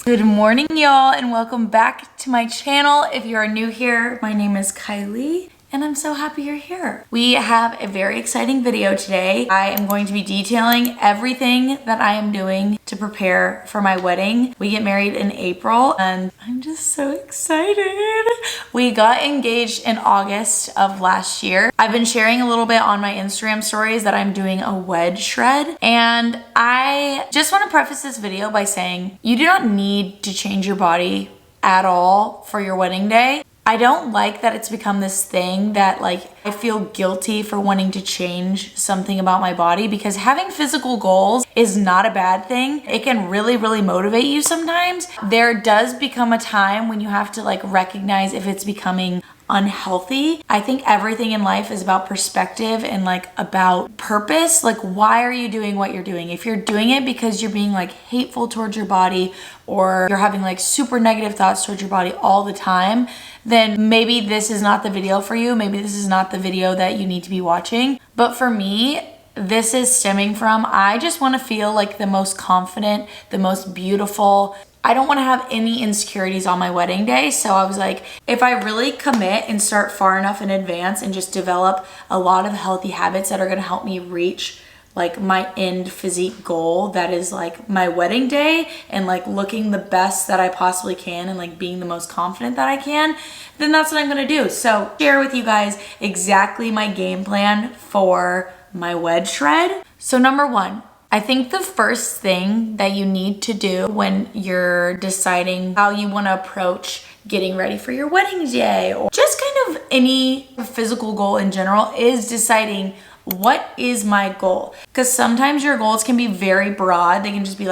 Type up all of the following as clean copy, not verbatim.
Good morning, y'all, and welcome back to my channel. If you are new here, my name is Kylie, and I'm so happy you're here. We have a very exciting video today. I am going to be detailing everything that I am doing to prepare for my wedding. We get married in April, and I'm just so excited. We got engaged in August of last year. I've been sharing a little bit on my Instagram stories that I'm doing a WED shred, and I just want to preface this video by saying you do not need to change your body at all for your wedding day. I don't like that it's become this thing that I feel guilty for wanting to change something about my body, because having physical goals is not a bad thing. It can really motivate you sometimes. There does become a time when you have to recognize if it's becoming unhealthy. I think everything in life is about perspective and about purpose. Why are you doing what you're doing? If you're doing it because you're being hateful towards your body, or you're having super negative thoughts towards your body all the time, then maybe this is not the video for you. Maybe this is not the video that you need to be watching. But for me, this is stemming from, I just want to feel the most confident, the most beautiful. I don't want to have any insecurities on my wedding day. So I was like, if I really commit and start far enough in advance and just develop a lot of healthy habits that are going to help me reach my end physique goal, that is my wedding day, and looking the best that I possibly can and being the most confident that I can, then that's what I'm going to do. So share with you guys exactly my game plan for my WED shred. So number one, I think the first thing that you need to do when you're deciding how you want to approach getting ready for your wedding day, or just kind of any physical goal in general, is deciding, what is my goal? Because sometimes your goals can be very broad. They can just be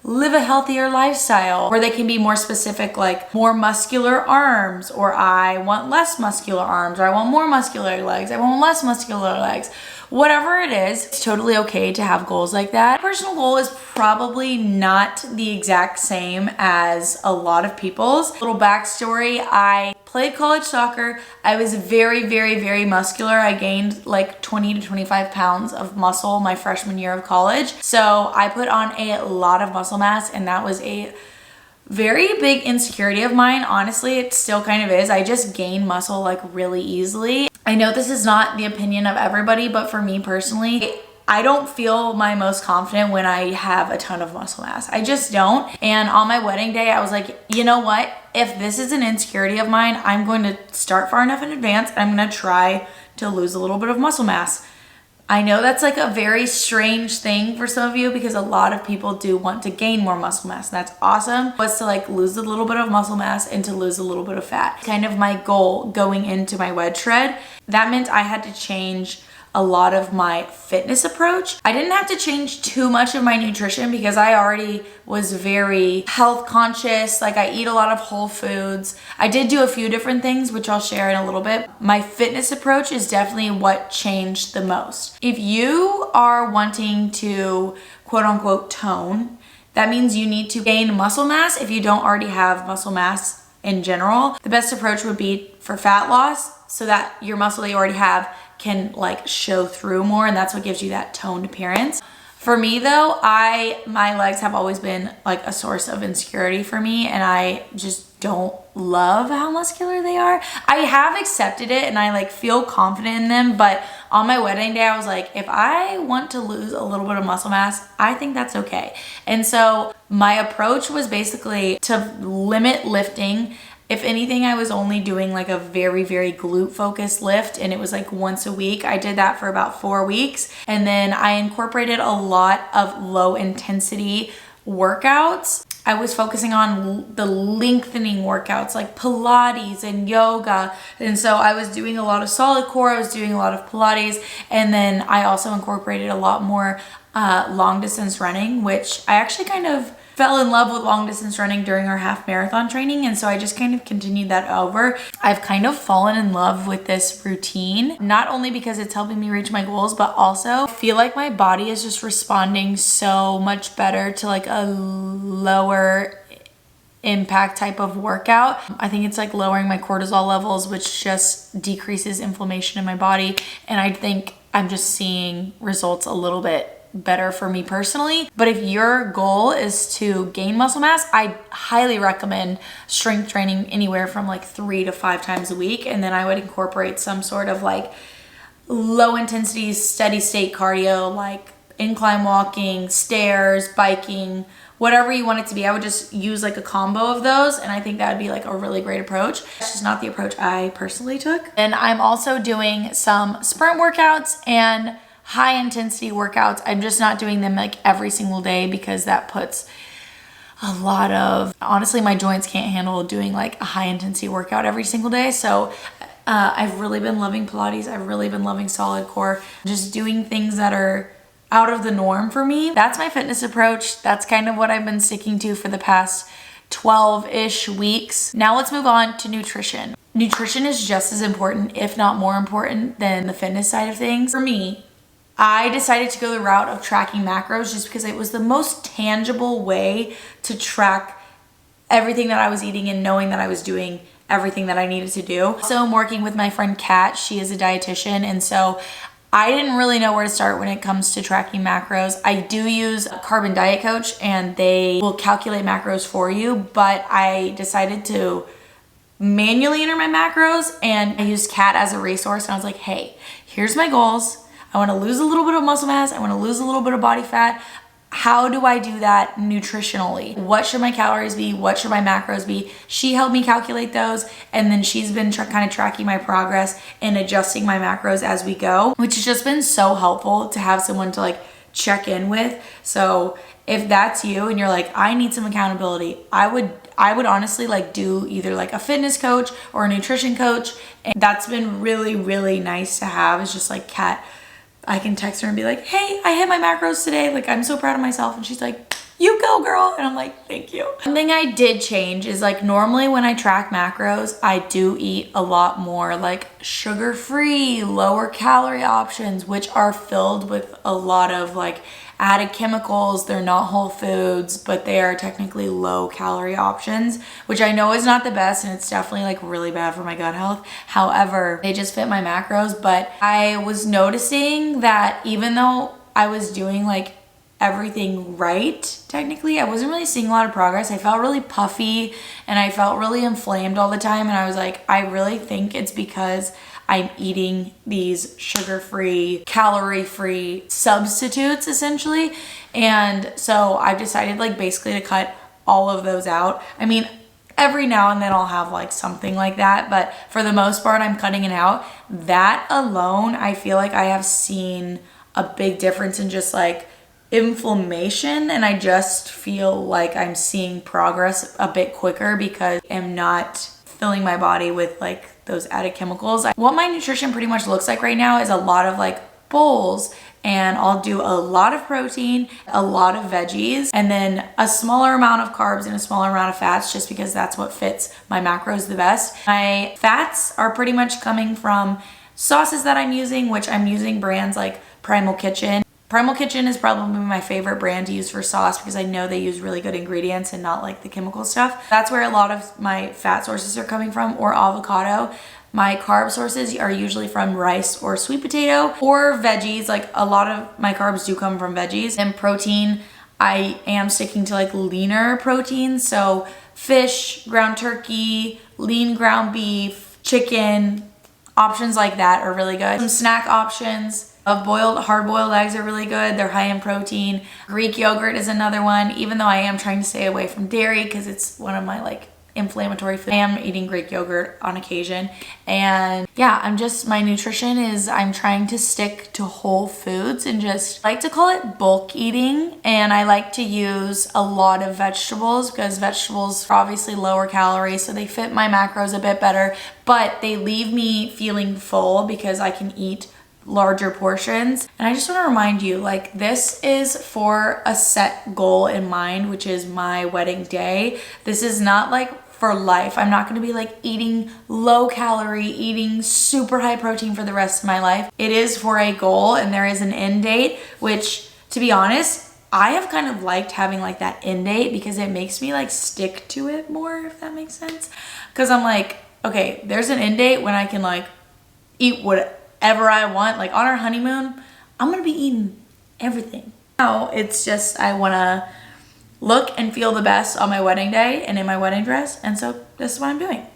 live a healthier lifestyle, or they can be more specific, more muscular arms, or I want less muscular arms, or I want more muscular legs, I want less muscular legs. Whatever it is, it's totally okay to have goals like that. My personal goal is probably not the exact same as a lot of people's. Little backstory, I played college soccer. I was very muscular. I gained 20 to 25 pounds of muscle my freshman year of college. So I put on a lot of muscle mass, and that was a very big insecurity of mine. Honestly, it still kind of is. I just gain muscle really easily. I know this is not the opinion of everybody, but for me personally, I don't feel my most confident when I have a ton of muscle mass. I just don't. And on my wedding day, I was like, you know what? If this is an insecurity of mine, I'm going to start far enough in advance, and I'm going to try to lose a little bit of muscle mass. I know that's a very strange thing for some of you, because a lot of people do want to gain more muscle mass. That's awesome. Was to lose a little bit of muscle mass and to lose a little bit of fat. Kind of my goal going into my WED shred. That meant I had to change a lot of my fitness approach. I didn't have to change too much of my nutrition, because I already was very health conscious. I eat a lot of whole foods. I did do a few different things, which I'll share in a little bit. My fitness approach is definitely what changed the most. If you are wanting to quote unquote tone, that means you need to gain muscle mass. If you don't already have muscle mass in general, the best approach would be for fat loss, so that your muscle that you already have can show through more, and that's what gives you that toned appearance. For me though, my legs have always been a source of insecurity for me, and I just don't love how muscular they are. I have accepted it, and I feel confident in them, but on my wedding day, I was like, if I want to lose a little bit of muscle mass, I think that's okay. And so my approach was basically to limit lifting. If anything, I was only doing a very glute focused lift, and it was once a week. I did that for about 4 weeks, and then I incorporated a lot of low intensity workouts. I was focusing on the lengthening workouts like Pilates and yoga, and so I was doing a lot of solid core, I was doing a lot of Pilates, and then I also incorporated a lot more long distance running, which I actually kind of fell in love with long distance running during our half marathon training, and so I just kind of continued that over. I've kind of fallen in love with this routine, not only because it's helping me reach my goals, but also I feel like my body is just responding so much better to a lower impact type of workout. I think it's lowering my cortisol levels, which just decreases inflammation in my body, and I think I'm just seeing results a little bit better for me personally. But if your goal is to gain muscle mass, I highly recommend strength training anywhere from like 3 to 5 times a week. And then I would incorporate some sort of like low intensity, steady state cardio, like incline walking, stairs, biking, whatever you want it to be. I would just use like a combo of those, and I think that would be like a really great approach. It's just not the approach I personally took. And I'm also doing some sprint workouts and high intensity workouts. I'm just not doing them like every single day because that puts a lot of, honestly, my joints can't handle doing like a high intensity workout every single day. So I've really been loving Pilates. I've really been loving solid core, just doing things that are out of the norm for me. That's my fitness approach. That's kind of what I've been sticking to for the past 12-ish weeks. Now let's move on to nutrition. Nutrition is just as important, if not more important, than the fitness side of things. For me, I decided to go the route of tracking macros just because it was the most tangible way to track everything that I was eating and knowing that I was doing everything that I needed to do. So I'm working with my friend Kat. She is a dietitian, and so I didn't really know where to start when it comes to tracking macros. I do use a Carbon Diet Coach and they will calculate macros for you, but I decided to manually enter my macros, and I used Kat as a resource, and I was like, hey, here's my goals. I want to lose a little bit of muscle mass. I want to lose a little bit of body fat. How do I do that nutritionally? What should my calories be? What should my macros be? She helped me calculate those, and then she's been kind of tracking my progress and adjusting my macros as we go, which has just been so helpful to have someone to like check in with. So if that's you and you're like, I need some accountability, I would honestly like do either like a fitness coach or a nutrition coach. And that's been really, really nice to have. It's just like, Kat, I can text her and be like, hey, I hit my macros today. Like, I'm so proud of myself. And she's like, you go, girl. And I'm like, thank you. One thing I did change is like normally when I track macros, I do eat a lot more like sugar-free, lower calorie options, which are filled with a lot of like added chemicals. They're not whole foods, but they are technically low calorie options, which I know is not the best, and it's definitely like really bad for my gut health. However, they just fit my macros. But I was noticing that even though I was doing like everything right, technically, I wasn't really seeing a lot of progress. I felt really puffy and I felt really inflamed all the time, and I was like, I really think it's because I'm eating these sugar-free, calorie-free substitutes essentially. And so I've decided like basically to cut all of those out. I mean, every now and then I'll have like something like that, but for the most part, I'm cutting it out. That alone, I feel like I have seen a big difference in just like inflammation, and I just feel like I'm seeing progress a bit quicker because I'm not filling my body with like those added chemicals. What my nutrition pretty much looks like right now is a lot of like bowls, and I'll do a lot of protein, a lot of veggies, and then a smaller amount of carbs and a smaller amount of fats, just because that's what fits my macros the best. My fats are pretty much coming from sauces that I'm using, which I'm using brands like Primal Kitchen. Primal Kitchen is probably my favorite brand to use for sauce because I know they use really good ingredients and not like the chemical stuff. That's where a lot of my fat sources are coming from, or avocado. My carb sources are usually from rice or sweet potato or veggies. Like a lot of my carbs do come from veggies. And protein, I am sticking to like leaner proteins. So fish, ground turkey, lean ground beef, chicken, options like that are really good. Some snack options of hard-boiled eggs are really good. They're high in protein. Greek yogurt is another one, even though I am trying to stay away from dairy because it's one of my like inflammatory foods. I am eating Greek yogurt on occasion. And yeah, my nutrition is I'm trying to stick to whole foods and just I like to call it bulk eating. And I like to use a lot of vegetables because vegetables are obviously lower calorie, so they fit my macros a bit better, but they leave me feeling full because I can eat larger portions. And I just want to remind you, like, this is for a set goal in mind, which is my wedding day. This is not like for life. I'm not going to be like eating low calorie, eating super high protein for the rest of my life. It is for a goal, and there is an end date, which, to be honest, I have kind of liked having like that end date because it makes me like stick to it more, if that makes sense. Because I'm like, okay, there's an end date when I can like eat whatever I want. Like on our honeymoon, I'm gonna be eating everything. Now it's just I want to look and feel the best on my wedding day and in my wedding dress, and so this is what I'm doing.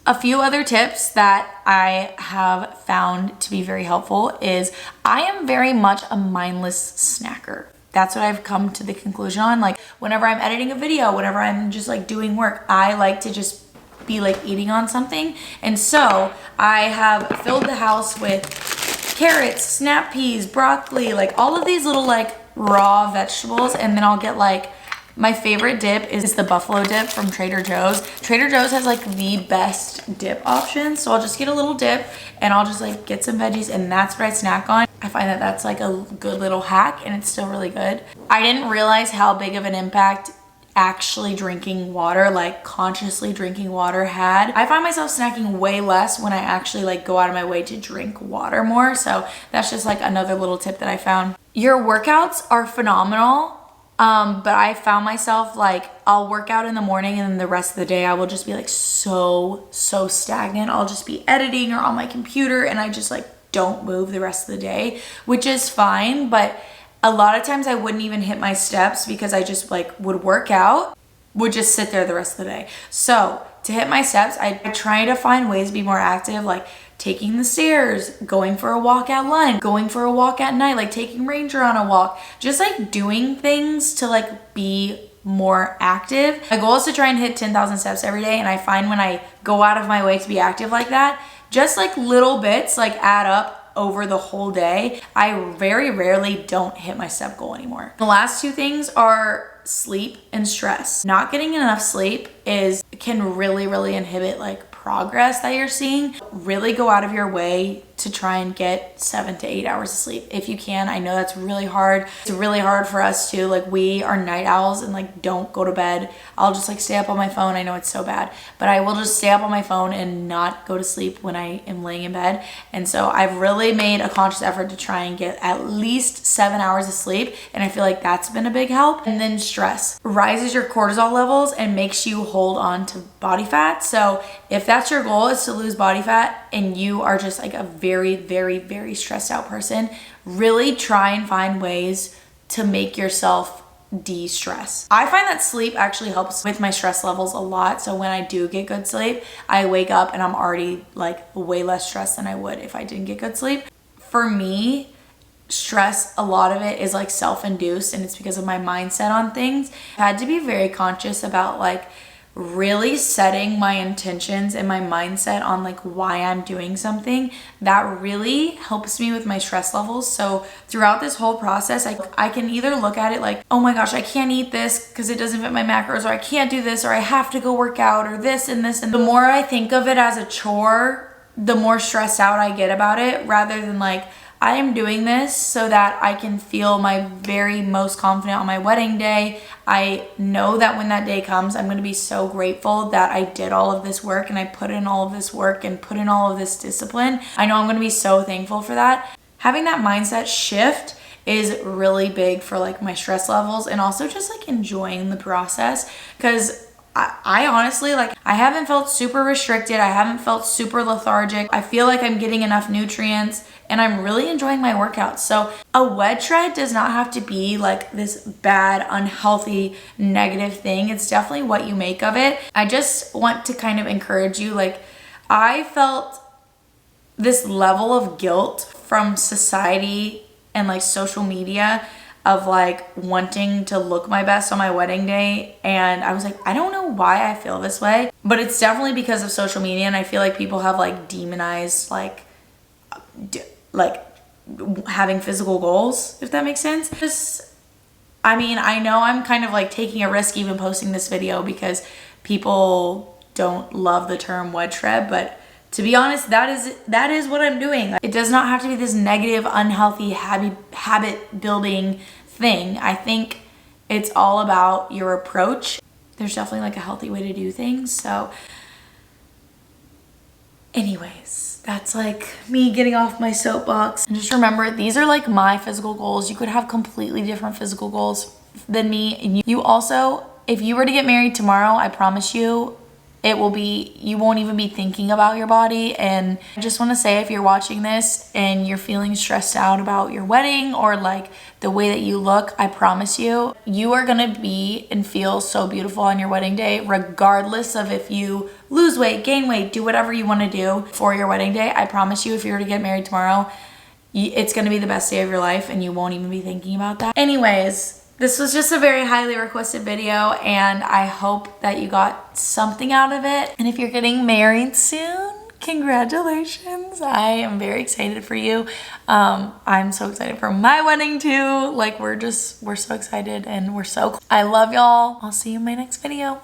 A few other tips that I have found to be very helpful is I am very much a mindless snacker. That's what I've come to the conclusion on. Like whenever I'm editing a video, whenever I'm just like doing work, I like to just be like eating on something. And so I have filled the house with carrots, snap peas, broccoli, like all of these little like raw vegetables. And then I'll get like, my favorite dip is the buffalo dip from Trader Joe's. Trader Joe's has like the best dip options. So I'll just get a little dip and I'll just like get some veggies, and that's what I snack on. I find that that's like a good little hack, and it's still really good. I didn't realize how big of an impact actually drinking water, like consciously drinking water had. I find myself snacking way less when I actually like go out of my way to drink water more. So that's just like another little tip that I found. Your workouts are phenomenal. But I found myself like I'll work out in the morning and then the rest of the day I will just be like so stagnant. I'll just be editing or on my computer and I just like don't move the rest of the day, which is fine. But a lot of times I wouldn't even hit my steps because I just like would work out, would just sit there the rest of the day. So to hit my steps, I try to find ways to be more active, like taking the stairs, going for a walk at lunch, going for a walk at night, like taking Ranger on a walk, just like doing things to like be more active. My goal is to try and hit 10,000 steps every day. And I find when I go out of my way to be active like that, just like little bits like add up over the whole day. I very rarely don't hit my step goal anymore. The last two things are sleep and stress. Not getting enough sleep can really inhibit like progress that you're seeing. Really go out of your way to try and get 7 to 8 hours of sleep if you can. I know that's really hard. It's really hard for us too. Like we are night owls and like don't go to bed. I'll just like stay up on my phone. I know it's so bad, but I will just stay up on my phone and not go to sleep when I am laying in bed. And so I've really made a conscious effort to try and get at least 7 hours of sleep. And I feel like that's been a big help. And then stress rises your cortisol levels and makes you hold on to body fat. So if that's your goal, is to lose body fat and you are just like a very stressed out person, really try and find ways to make yourself de-stress. I find that sleep actually helps with my stress levels a lot. So when I do get good sleep, I wake up and I'm already like way less stressed than I would if I didn't get good sleep. For me, stress, a lot of it is like self-induced, and it's because of my mindset on things. I had to be very conscious about like really setting my intentions and my mindset on like why I'm doing something. That really helps me with my stress levels. So throughout this whole process, I can either look at it like, oh my gosh, I can't eat this because it doesn't fit my macros, or I can't do this, or I have to go work out, or this and this. And the more I think of it as a chore, the more stressed out I get about it, rather than like, I am doing this so that I can feel my very most confident on my wedding day. I know that when that day comes, I'm going to be so grateful that I did all of this work and I put in all of this work and put in all of this discipline. I know I'm going to be so thankful for that. Having that mindset shift is really big for like my stress levels, and also just like enjoying the process, because I honestly, like, I haven't felt super restricted. I haven't felt super lethargic. I feel like I'm getting enough nutrients and I'm really enjoying my workouts. So a WED shred does not have to be like this bad, unhealthy, negative thing. It's definitely what you make of it. I just want to kind of encourage you. Like, I felt this level of guilt from society and like social media of like wanting to look my best on my wedding day, and I was like, I don't know why I feel this way, but it's definitely because of social media. And I feel like people have like demonized like having physical goals, if that makes sense. I mean, I know I'm kind of like taking a risk even posting this video because people don't love the term WED shred, but to be honest, that is what I'm doing. It does not have to be this negative, unhealthy habit building thing. I think it's all about your approach. There's definitely like a healthy way to do things. So anyways, that's like me getting off my soapbox. And just remember, these are like my physical goals. You could have completely different physical goals than me. And you also, if you were to get married tomorrow, I promise you, you won't even be thinking about your body. And I just want to say, if you're watching this and you're feeling stressed out about your wedding or like the way that you look, I promise you, you are going to be and feel so beautiful on your wedding day, regardless of if you lose weight, gain weight, do whatever you want to do for your wedding day. I promise you, if you were to get married tomorrow, it's going to be the best day of your life and you won't even be thinking about that. Anyways, this was just a very highly requested video, and I hope that you got something out of it. And if you're getting married soon, congratulations. I am very excited for you. I'm so excited for my wedding too. Like, we're so excited and we're so cool. I love y'all. I'll see you in my next video.